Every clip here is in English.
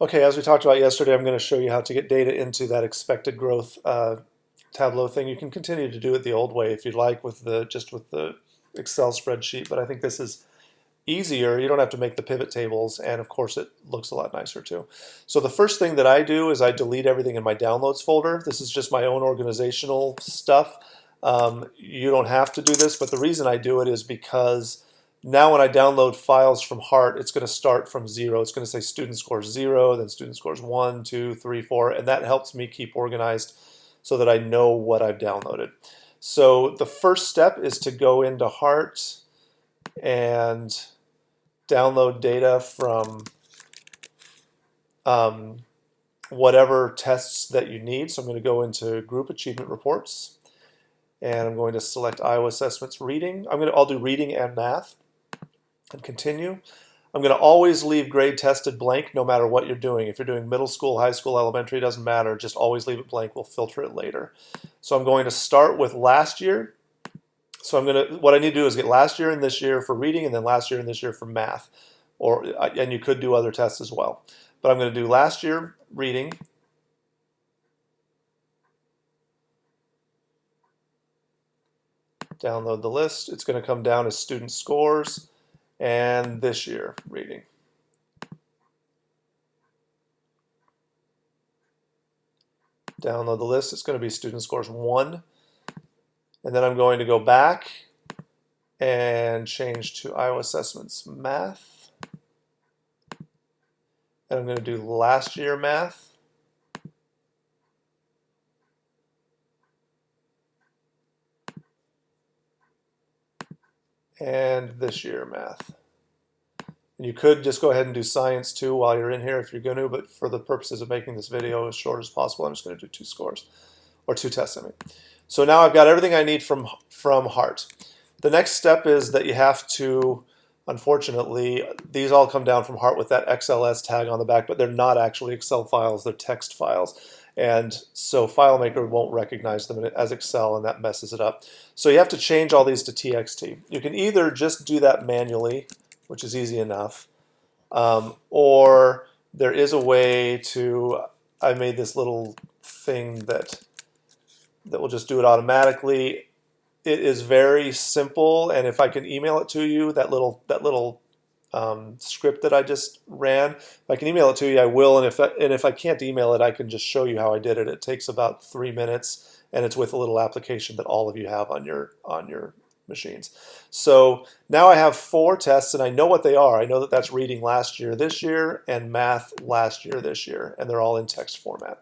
Okay, as we talked about yesterday, I'm going to show you how to get data into that expected growth Tableau thing. You can continue to do it the old way if you'd like with the Excel spreadsheet, but I think this is easier. You don't have to make the pivot tables, and of course it looks a lot nicer too. So the first thing that I do is I delete everything in my downloads folder. This is just my own organizational stuff. You don't have to do this, but the reason I do it is because now when I download files from Heart, it's going to start from 0. It's going to say student scores 0, then student scores 1, 2, 3, 4, and that helps me keep organized so that I know what I've downloaded. So the first step is to go into Heart and download data from whatever tests that you need. So I'm going to go into Group Achievement Reports, and I'm going to select Iowa Assessments Reading. I'll do Reading and Math, and continue. I'm going to always leave grade tested blank no matter what you're doing. If you're doing middle school, high school, elementary, doesn't matter. Just always leave it blank. We'll filter it later. So I'm going to start with last year. So what I need to do is get last year and this year for reading, and then last year and this year for math. And you could do other tests as well. But I'm going to do last year reading. Download the list. It's going to come down as student scores. And this year reading. Download the list. It's going to be student scores 1. And then I'm going to go back and change to Iowa Assessments Math. And I'm going to do last year math. And this year math. And you could just go ahead and do science too while you're in here if you're going to, but for the purposes of making this video as short as possible, I'm just going to do 2 scores, or 2 tests, I mean. So now I've got everything I need from Heart. The next step is that you have to, unfortunately, these all come down from Heart with that XLS tag on the back, but they're not actually Excel files, they're text files. And so FileMaker won't recognize them as Excel, and that messes it up. So you have to change all these to TXT. You can either just do that manually, which is easy enough, or there is a way to, I made this little thing that will just do it automatically. It is very simple, and if I can email it to you, that little script that I just ran, if I can email it to you, I will. And if I can't email it, I can just show you how I did it. It takes about 3 minutes, and it's with a little application that all of you have on your machines. So now I have 4 tests, and I know what they are. I know that that's reading last year, this year, and math last year, this year, and they're all in text format.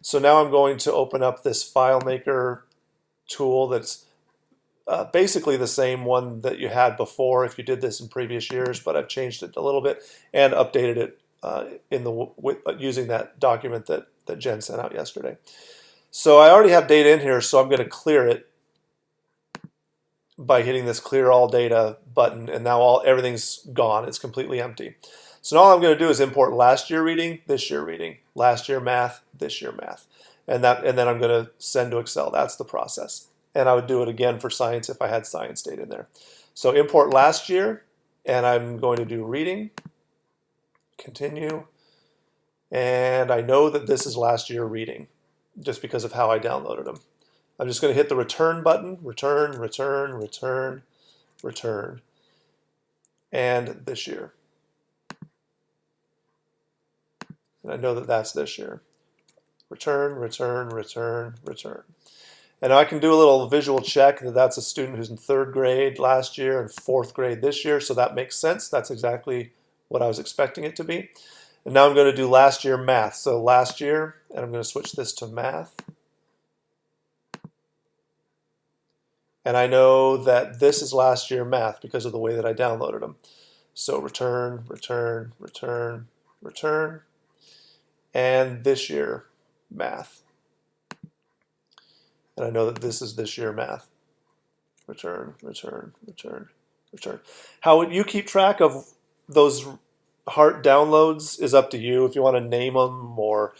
So now I'm going to open up this FileMaker tool that's basically the same one that you had before if you did this in previous years, but I've changed it a little bit and updated it using that document that Jen sent out yesterday. So I already have data in here, so I'm going to clear it by hitting this Clear All Data button, and now everything's gone. It's completely empty. So now all I'm going to do is import last year reading, this year reading, last year math, this year math, and then I'm going to send to Excel. That's the process. And I would do it again for science if I had science data in there. So import last year, and I'm going to do reading, continue, and I know that this is last year reading just because of how I downloaded them. I'm just going to hit the return button, return, return, return, return, and this year. And I know that that's this year. Return, return, return, return. And I can do a little visual check that that's a student who's in 3rd grade last year and 4th grade this year, so that makes sense. That's exactly what I was expecting it to be. And now I'm going to do last year math. So last year, and I'm going to switch this to math. And I know that this is last year math because of the way that I downloaded them. So return, return, return, return, and this year math. And I know that this is this year math. Return, return, return, return. How you keep track of those Heart downloads is up to you. If you want to name them or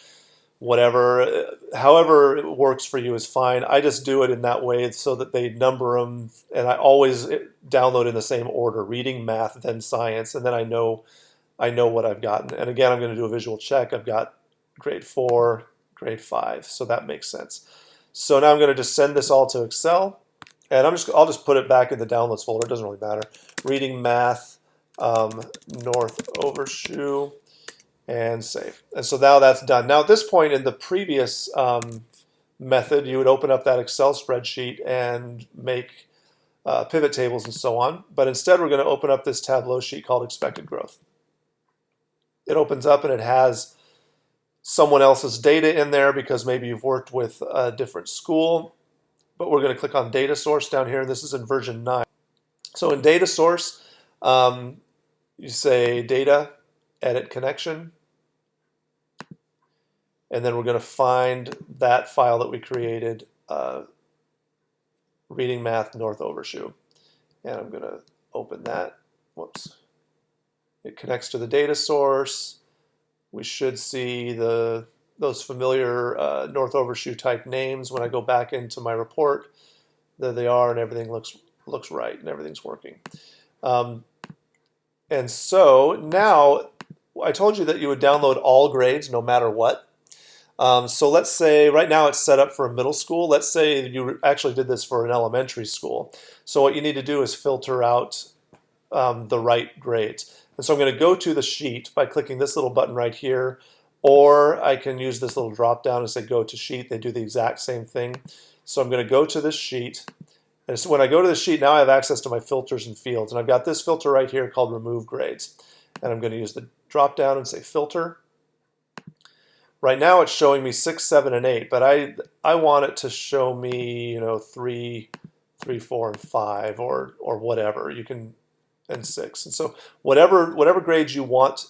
whatever, however it works for you is fine. I just do it in that way so that they number them, and I always download in the same order: reading, math, then science, and then I know I know what I've gotten. And again, I'm going to do a visual check. I've got grade 4, grade 5, so that makes sense. So now I'm going to just send this all to Excel, and I'll just put it back in the downloads folder. It doesn't really matter. Reading math, North Overshoe, and save. And so now that's done. Now at this point in the previous method, you would open up that Excel spreadsheet and make pivot tables and so on. But instead, we're going to open up this Tableau sheet called expected growth. It opens up and it has someone else's data in there because maybe you've worked with a different school. But we're going to click on data source down here. This is in version 9. So in data source, you say data, edit connection, and then we're going to find that file that we created, reading math North Overshoe. And I'm going to open that. Whoops. It connects to the data source. We should see those familiar North Overshoe type names when I go back into my report. There they are, and everything looks right, and everything's working. And so now, I told you that you would download all grades no matter what. So let's say right now it's set up for a middle school. Let's say you actually did this for an elementary school. So what you need to do is filter out the right grades. And so I'm going to go to the sheet by clicking this little button right here, or I can use this little drop down and say go to sheet. They do the exact same thing. So I'm going to go to this sheet. And so when I go to the sheet, now I have access to my filters and fields. And I've got this filter right here called remove grades. And I'm going to use the drop down and say filter. Right now it's showing me 6, 7, and 8, but I want it to show me, 3, 4, and 5, or whatever. You can, and 6. And so whatever grades you want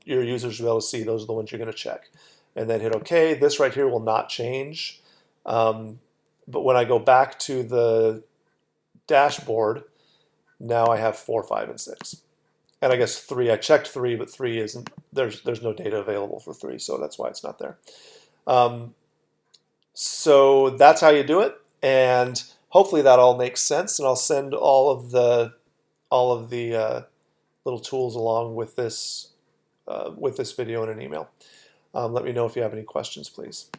your users to be able to see, those are the ones you're going to check. And then hit OK. This right here will not change. But when I go back to the dashboard, now I have 4, 5, and 6. And I guess 3, I checked 3, but 3 isn't, there's no data available for 3, so that's why it's not there. So that's how you do it, and hopefully that all makes sense, and I'll send all of the little tools along with this video in an email. Let me know if you have any questions, please.